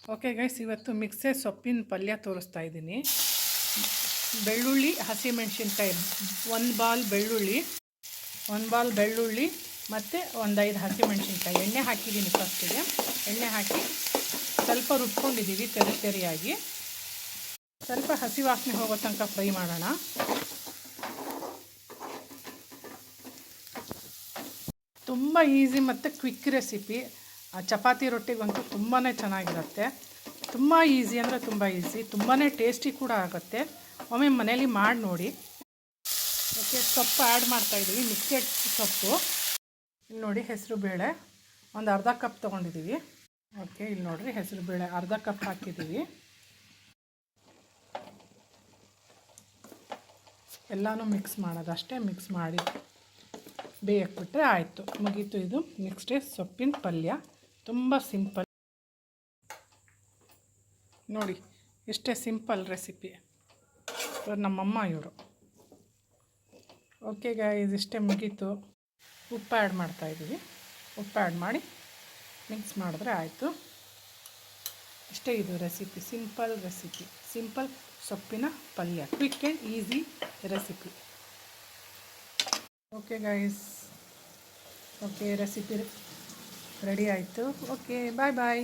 Okay guys, ಇವತ್ತು ಮಿಕ್ಸೆ ಸೊಪ್ಪಿನ ಪಲ್ಯ ತೋರಿಸ್ತಾ ಇದ್ದೀನಿ. ಬೆಳ್ಳುಳ್ಳಿ, ಹಸಿಮೆಣಸಿನ್ಕಾಯಿ, ಒಂದು ಬಾಲ್ ಬೆಳ್ಳುಳ್ಳಿ ಮತ್ತು ಒಂದು 5 ಹಸಿಮೆಣಸಿನ್ಕಾಯಿ. ಎಣ್ಣೆ ಹಾಕಿದ್ದೀನಿ. ಫಸ್ಟಿಗೆ ಎಣ್ಣೆ ಹಾಕಿ ಸ್ವಲ್ಪ ರುಬ್ಕೊಂಡಿದ್ದೀವಿ ತೆರಿಯಾಗಿ. ಸ್ವಲ್ಪ ಹಸಿ ವಾಸನೆ ಹೋಗೋ ತನಕ ಫ್ರೈ ಮಾಡೋಣ. ತುಂಬ ಈಸಿ ಮತ್ತು ಕ್ವಿಕ್ ರೆಸಿಪಿ. ಚಪಾತಿ ರೊಟ್ಟಿಗಂತೂ ತುಂಬಾ ಚೆನ್ನಾಗಿರುತ್ತೆ. ತುಂಬ ಈಸಿ ಅಂದರೆ ತುಂಬ ಈಸಿ, ತುಂಬಾ ಟೇಸ್ಟಿ ಕೂಡ ಆಗುತ್ತೆ. ಒಮ್ಮೆ ಮನೇಲಿ ಮಾಡಿ ನೋಡಿ. ಓಕೆ, ಸೊಪ್ಪು ಆ್ಯಡ್ ಮಾಡ್ತಾಯಿದ್ದೀವಿ. ಮಿಕ್ಸೆಡ್ ಸೊಪ್ಪು ಇಲ್ಲಿ ನೋಡಿ. ಹೆಸರು ಬೇಳೆ ಒಂದು ಅರ್ಧ ಕಪ್ ತೊಗೊಂಡಿದ್ದೀವಿ. ಓಕೆ, ಇಲ್ಲಿ ನೋಡಿರಿ, ಹೆಸರು ಬೇಳೆ ಅರ್ಧ ಕಪ್ ಹಾಕಿದ್ದೀವಿ. ಎಲ್ಲನೂ ಮಿಕ್ಸ್ ಮಾಡೋದು ಅಷ್ಟೇ. ಮಿಕ್ಸ್ ಮಾಡಿ ಬೇಯಕ್ಬಿಟ್ರೆ ಆಯಿತು, ಮುಗೀತು. ಇದು ನೆಕ್ಸ್ಟ್ ಸೊಪ್ಪಿನ ಪಲ್ಯ. ತುಂಬ ಸಿಂಪಲ್ ನೋಡಿ, ಇಷ್ಟೇ ಸಿಂಪಲ್ ರೆಸಿಪಿ. ನಮ್ಮಮ್ಮ ಇವರು. ಓಕೆ ಗೈಸ್, ಇಷ್ಟೇ ಮುಗೀತು. ಉಪ್ಪು ಆ್ಯಡ್ ಮಾಡ್ತಾಯಿದ್ದೀವಿ. ಉಪ್ಪು ಆ್ಯಡ್ ಮಾಡಿ ಮಿಕ್ಸ್ ಮಾಡಿದ್ರೆ ಆಯಿತು. ಇಷ್ಟೇ ಇದು ರೆಸಿಪಿ. ಸಿಂಪಲ್ ರೆಸಿಪಿ, ಸಿಂಪಲ್ ಸೊಪ್ಪಿನ ಪಲ್ಯ. Quick and easy recipe. Okay guys, okay, recipe ready ಆಯಿತು. ಓಕೆ, ಬಾಯ್ ಬಾಯ್.